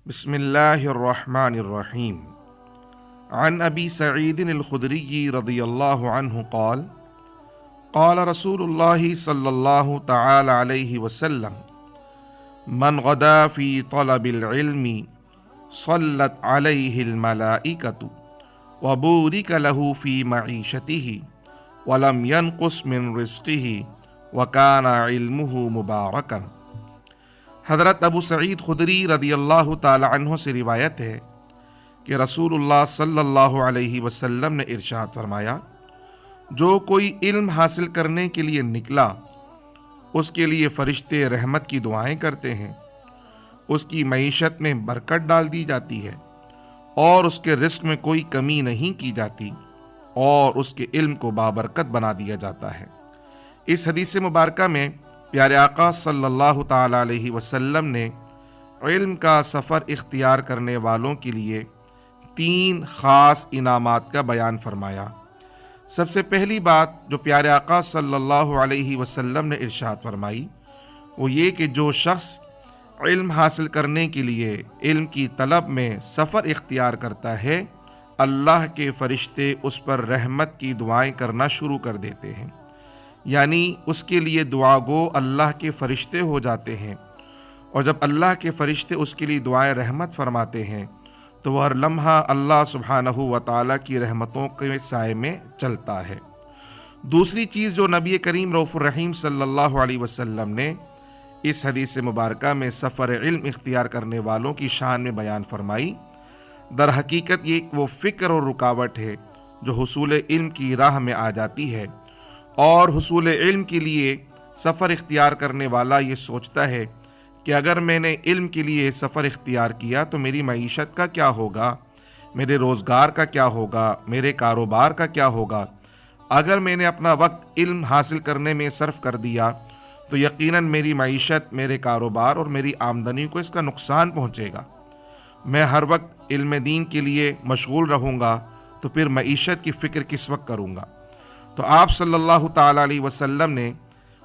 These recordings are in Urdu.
بسم اللہ الرحمن الرحیم عن ابی سعید الخدری رضی اللہ عنہ قال قال رسول اللہ صلی اللہ تعالی علیہ وسلم من غدا فی طلب العلم صلت علیہ الملائکۃ وبورک لہ فی معیشتہ ولم ینقص من رزقہ وکان علمہ مبارکا۔ حضرت ابو سعید خدری رضی اللہ تعالی عنہ سے روایت ہے کہ رسول اللہ صلی اللہ علیہ وسلم نے ارشاد فرمایا، جو کوئی علم حاصل کرنے کے لیے نکلا اس کے لیے فرشتے رحمت کی دعائیں کرتے ہیں، اس کی معیشت میں برکت ڈال دی جاتی ہے اور اس کے رزق میں کوئی کمی نہیں کی جاتی اور اس کے علم کو بابرکت بنا دیا جاتا ہے۔ اس حدیث مبارکہ میں پیارے آقا صلی اللہ تعالی علیہ وسلم نے علم کا سفر اختیار کرنے والوں کے لیے 3 خاص انعامات کا بیان فرمایا۔ سب سے پہلی بات جو پیارے آقا صلی اللہ علیہ وسلم نے ارشاد فرمائی وہ یہ کہ جو شخص علم حاصل کرنے کے لیے علم کی طلب میں سفر اختیار کرتا ہے، اللہ کے فرشتے اس پر رحمت کی دعائیں کرنا شروع کر دیتے ہیں، یعنی اس کے لیے دعا گو اللہ کے فرشتے ہو جاتے ہیں، اور جب اللہ کے فرشتے اس کے لیے دعائیں رحمت فرماتے ہیں تو وہ ہر لمحہ اللہ سبحانہ و تعالیٰ کی رحمتوں کے سائے میں چلتا ہے۔ دوسری چیز جو نبی کریم رؤوف الرحیم صلی اللہ علیہ وسلم نے اس حدیث مبارکہ میں سفر علم اختیار کرنے والوں کی شان میں بیان فرمائی، در حقیقت یہ وہ فکر اور رکاوٹ ہے جو حصول علم کی راہ میں آ جاتی ہے، اور حصول علم کے لیے سفر اختیار کرنے والا یہ سوچتا ہے کہ اگر میں نے علم کے لیے سفر اختیار کیا تو میری معیشت کا کیا ہوگا، میرے روزگار کا کیا ہوگا، میرے کاروبار کا کیا ہوگا۔ اگر میں نے اپنا وقت علم حاصل کرنے میں صرف کر دیا تو یقیناً میری معیشت، میرے کاروبار اور میری آمدنی کو اس کا نقصان پہنچے گا۔ میں ہر وقت علم دین کے لیے مشغول رہوں گا تو پھر معیشت کی فکر کس وقت کروں گا۔ تو آپ صلی اللہ تعالیٰ علیہ وسلم نے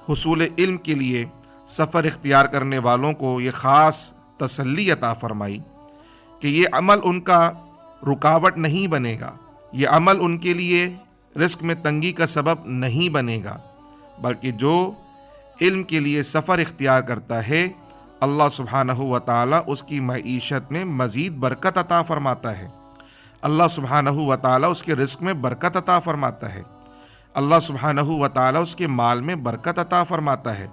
حصول علم کے لیے سفر اختیار کرنے والوں کو یہ خاص تسلی عطا فرمائی کہ یہ عمل ان کا رکاوٹ نہیں بنے گا، یہ عمل ان کے لیے رزق میں تنگی کا سبب نہیں بنے گا، بلکہ جو علم کے لیے سفر اختیار کرتا ہے اللہ سبحانہ و تعالیٰ اس کی معیشت میں مزید برکت عطا فرماتا ہے، اللہ سبحانہ و تعالیٰ اس کے رزق میں برکت عطا فرماتا ہے، اللہ سبحانہ و تعالیٰ اس کے مال میں برکت عطا فرماتا ہے،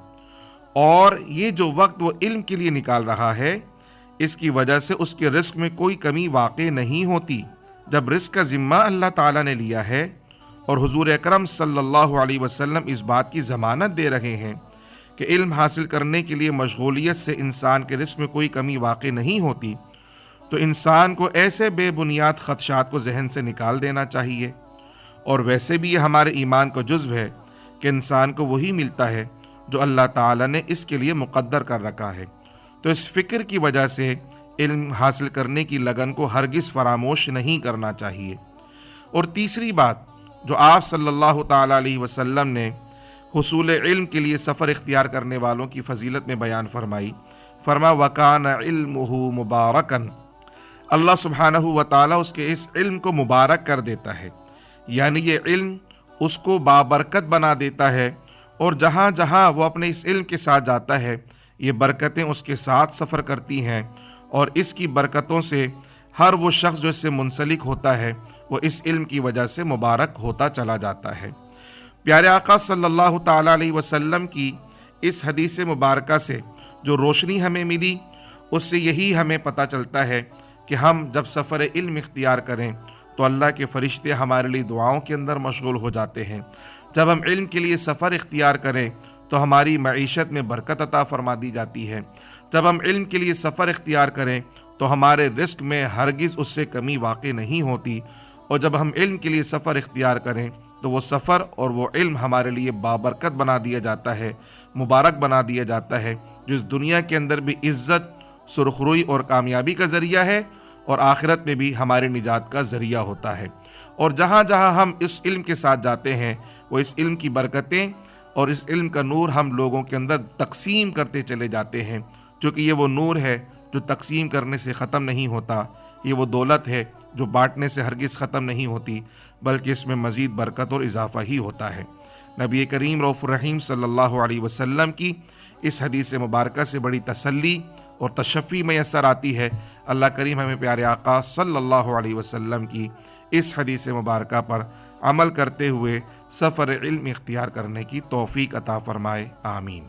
اور یہ جو وقت وہ علم کے لیے نکال رہا ہے اس کی وجہ سے اس کے رزق میں کوئی کمی واقع نہیں ہوتی۔ جب رزق کا ذمہ اللہ تعالیٰ نے لیا ہے اور حضور اکرم صلی اللہ علیہ وسلم اس بات کی ضمانت دے رہے ہیں کہ علم حاصل کرنے کے لیے مشغولیت سے انسان کے رزق میں کوئی کمی واقع نہیں ہوتی، تو انسان کو ایسے بے بنیاد خدشات کو ذہن سے نکال دینا چاہیے۔ اور ویسے بھی یہ ہمارے ایمان کا جزو ہے کہ انسان کو وہی ملتا ہے جو اللہ تعالیٰ نے اس کے لیے مقدر کر رکھا ہے، تو اس فکر کی وجہ سے علم حاصل کرنے کی لگن کو ہرگز فراموش نہیں کرنا چاہیے۔ اور تیسری بات جو آپ صلی اللہ تعالیٰ علیہ وسلم نے حصول علم کے لیے سفر اختیار کرنے والوں کی فضیلت میں بیان فرمائی، وَكَانَ عِلْمُهُ مُبَارَكًا، اللہ سبحانہ و تعالیٰ اس کے اس علم کو مبارک کر دیتا ہے، یعنی یہ علم اس کو بابرکت بنا دیتا ہے، اور جہاں جہاں وہ اپنے اس علم کے ساتھ جاتا ہے یہ برکتیں اس کے ساتھ سفر کرتی ہیں، اور اس کی برکتوں سے ہر وہ شخص جو اس سے منسلک ہوتا ہے وہ اس علم کی وجہ سے مبارک ہوتا چلا جاتا ہے۔ پیارے آقا صلی اللہ تعالیٰ علیہ وسلم کی اس حدیث مبارکہ سے جو روشنی ہمیں ملی اس سے یہی ہمیں پتہ چلتا ہے کہ ہم جب سفر علم اختیار کریں تو اللہ کے فرشتے ہمارے لیے دعاؤں کے اندر مشغول ہو جاتے ہیں۔ جب ہم علم کے لیے سفر اختیار کریں تو ہماری معیشت میں برکت عطا فرما دی جاتی ہے۔ جب ہم علم کے لیے سفر اختیار کریں تو ہمارے رزق میں ہرگز اس سے کمی واقع نہیں ہوتی، اور جب ہم علم کے لیے سفر اختیار کریں تو وہ سفر اور وہ علم ہمارے لیے بابرکت بنا دیا جاتا ہے، مبارک بنا دیا جاتا ہے، جو اس دنیا کے اندر بھی عزت، سرخروئی اور کامیابی کا ذریعہ ہے، اور آخرت میں بھی ہمارے نجات کا ذریعہ ہوتا ہے۔ اور جہاں جہاں ہم اس علم کے ساتھ جاتے ہیں وہ اس علم کی برکتیں اور اس علم کا نور ہم لوگوں کے اندر تقسیم کرتے چلے جاتے ہیں، چونکہ یہ وہ نور ہے جو تقسیم کرنے سے ختم نہیں ہوتا، یہ وہ دولت ہے جو بانٹنے سے ہرگز ختم نہیں ہوتی، بلکہ اس میں مزید برکت اور اضافہ ہی ہوتا ہے۔ نبی کریم رؤوف الرحیم صلی اللہ علیہ وسلم کی اس حدیث مبارکہ سے بڑی تسلی اور تشفی میسر آتی ہے۔ اللہ کریم ہمیں پیارے آقا صلی اللہ علیہ وسلم کی اس حدیث مبارکہ پر عمل کرتے ہوئے سفر علم اختیار کرنے کی توفیق عطا فرمائے، آمین۔